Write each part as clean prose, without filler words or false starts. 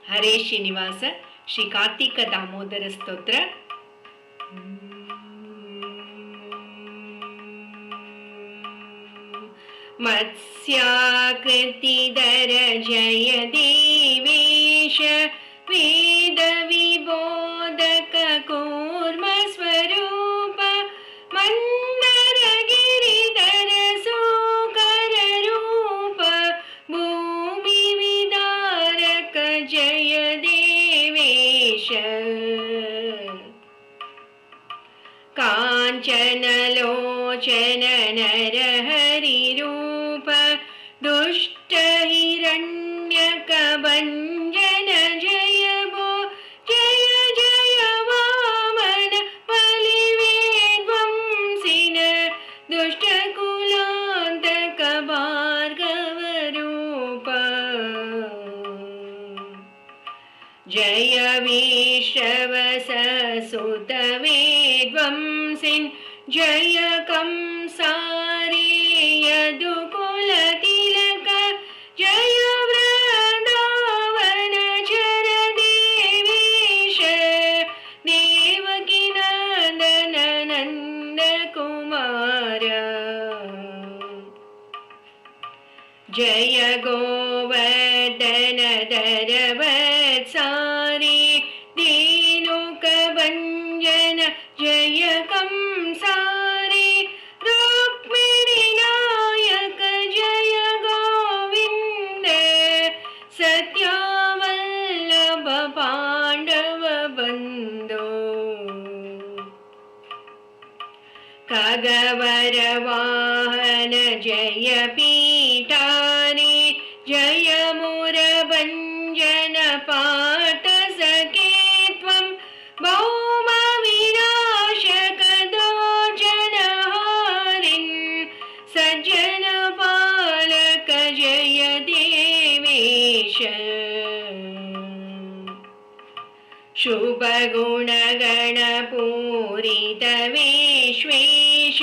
ಹರೇ ಶ್ರೀನಿವಾಸ ಶ್ರೀ ಕಾರ್ತಿಕ ದಾಮೋದರ ಸ್ತೋತ್ರ. ಮತ್ಸ್ಯಾಕೃತಿಧರ ಜಯ ದೇವೇಶ ವೇದ ವಿಬೋಧಕ ಕೂರ್ಮ ಸ್ವರೂಪ ಮಂದರ ಗಿರಿಧರ ಸೂಕರ ರೂಪ ಭೂಮಿ ವಿದಾರಕ ಜಯ ದೇವೇಶ ಕಾಂಚನ ಲೋಚನ ನರ ಹರಿ ರೂಪ ದುಷ್ಟ ಹಿರಣ್ಯಕ ಭಂಜನ ಜಯ ಭೋ ಜಯ ಜಯ ವಾಮನ ಬಲಿವೇದ್ವಂಸಿನ ದುಷ್ಟ ಕುಲಾಂತಕ ಭಾರ್ಗವ ರೂಪ ಜಯ ವಿಶ್ರವಸ ಸುತ ವೇದ್ವಂಸಿನ್ ಜಯ ಕಂಸಾರಿ ಯದುಕುಲ ತಿಲಕ ಜಯ ವೃಂದಾವನ ಚರ ದೇವೇಶ ದೇವಕಿ ನಂದನ ನಂದ ಕುಮಾರ ಜಯ ಗೋವರ್ಧನ ಧರ ವತ್ಸಾರಿ ದೇನುಕ ಭಂಜನ ಜಯ ಕಂಸಾರಿ ರುಕ್ಮಿಣಿ ನಾಯಕ ಜಯ ಗೋವಿಂದ ಸತ್ಯವಲ್ಲಭ ಪಾಂಡವ ಬಂಧೋ ಖಗವರ ವಾಹನ ಜಯ ಪೀಠಾನಿ ಜಯ ಮುರ ಭಂಜನ ಪಾಠ ಸಖೇ ತ್ವಂ ಭೌಮ ವಿನಾಶಕ ದೋಷನ ಹಾರಿನ್ ಸಜ್ಜನ ಪಾಲಕ ಜಯ ದೇವೇಶ ಶುಭ ಗುಣಗಣ ಪೂರಿತ ವಿಶ್ವೇಶ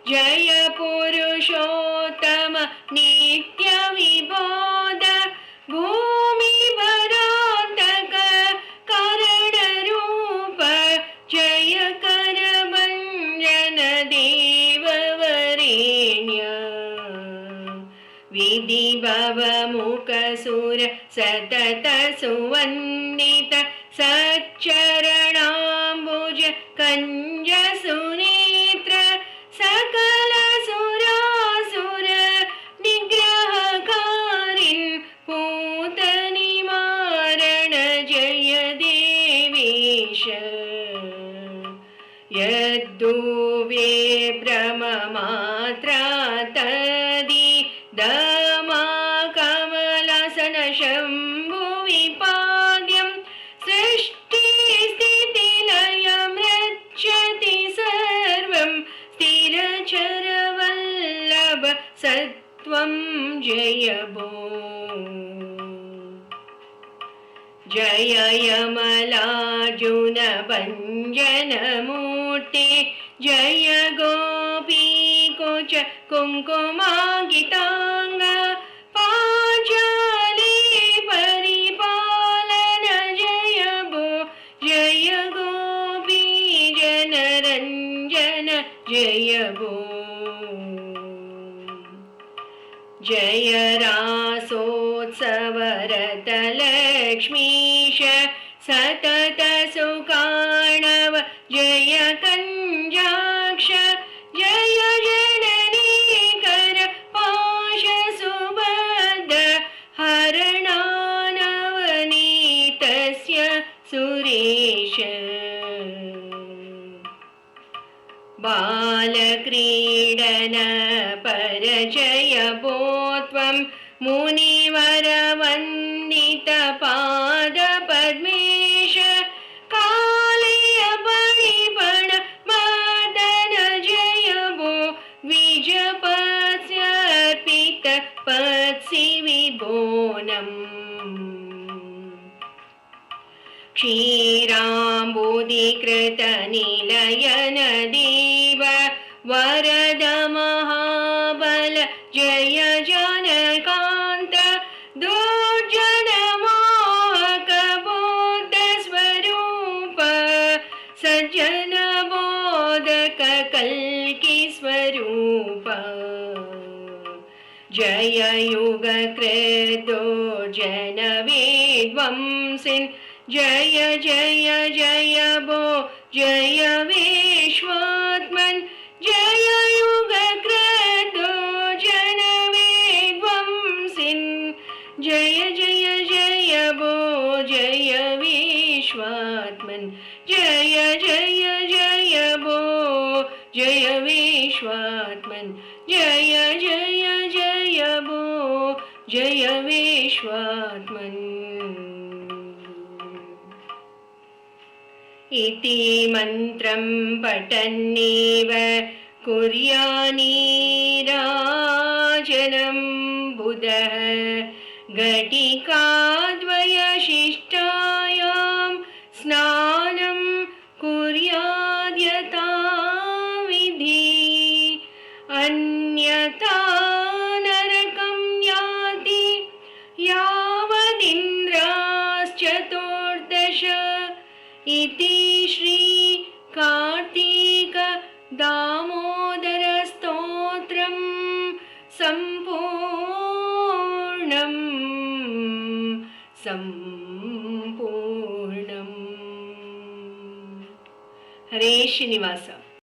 ಜಯ ಪುರುಷೋತ್ತಮ ನಿತ್ಯ ವಿಬೋಧ ಭೂಮಿ ಭರಾಂತಕ ಕಾರಣ ರೂಪ ಜಯ ಕರ ಭಂಜನ ದೇವವರೇಣ್ಯ ವಿಧಿ ಭವ ಮುಖ ಸುರ ಸತತ ಸುವಂದಿತ ಸಚ್ಚರಣಾಂಬುಜ ಕಂಜ ಸುನೇತ್ರ ಸಕಲ ಸುರಾಸುರ ನಿಗ್ರಹಕಾರಿನ್ ಪೂತ ನಿವಾರಣ ಜಯ ದೇವೇಶ ಯದ್ದುವೇ ಭ್ರಮ ಮಾತ್ರ ತದಿ ದಮಾ ಕಮಲಾಸನ ಶಂಭು ವಿಪಾದ್ಯಂ ಸೃಷ್ಟಿ ಸ್ಥಿತಿ ಲಯ ಮೃಚ್ಯತಿ ಸರ್ವಂ ಸ್ಥಿರಚರ ವಲ್ಲಭ ಸತ್ವಂ ಜಯ ಭೋ ಜಯ ಯಮಲಾರ್ಜುನ ಭಂಜನ ಮೂರ್ತಿ ಜಯ ಗೋಪೀ ಕೋಚ ಕುಂಕುಮಾಗಿತಾಂಗ ಪಾಂಚಾಲಿ ಪರಿಪಾಲನ ಜಯ ಭೋ ಜಯ ಗೋಪೀ ಜನರಂಜನ ಜಯ ಭೋ ಜಯ ರಾಸೋತ್ಸವರತ ಲಕ್ಷ್ಮೀಶ ಸತತ ಸುಕಾಣವ ಜಯ ಕಂಜಾಕ್ಷ ಜಯ ಜನನೀಕರ ಪಾಶ ಸುಬದ್ಧ ಹರಣಾನವನೀತಸ್ಯ ಸುರೇಶ ಬಾಲಕ್ರೀಡನ ಪರಜಯ ಬೋತ್ವಂ ಮುನಿವರ ವಂದಿತ ಪಾದ ಪದ್ಮೇಶ ಕಾಲಯ ಪರಿಪಣ ಮದನ ಜಯ ಭೋ ವಿಜಪಸ್ಯರ್ಪಿತ ಪತ್ಸಿ ವಿಭೋನಂ ಕ್ಷೀರಾಂಬುಧಿಕೃತ ನಿಲಯನ ದೇವ ವರದ ಮಹಾಬಲ ಜಯ ಜನಕಾಂತ ದುರ್ಜನ ಮೋಹಕ कल्की स्वरूप जय युगकृतो जनविद्वंसिन् जय जय जय भो जय विश्वात्मन् जय युगकृतो जनविद्वंसिन् जय जय जय भो जय विश्वात्मन् जय जय जय भो जय विश्वात्मन् जय जय जय भो जय विश्वात्मन् इति मन्त्रं पठन्नेव कुर्यान्नीराजनं बुधः घटिकाद्वयशिष्टायां स्नानं कुर्याद्यथा विधि अन्यथा नरकं याति यावदिन्द्राश्चतुर्दश इति श्री कार्तिक दामोदर स्तोत्रं संपूर्णम् हरे श्रीनिवास।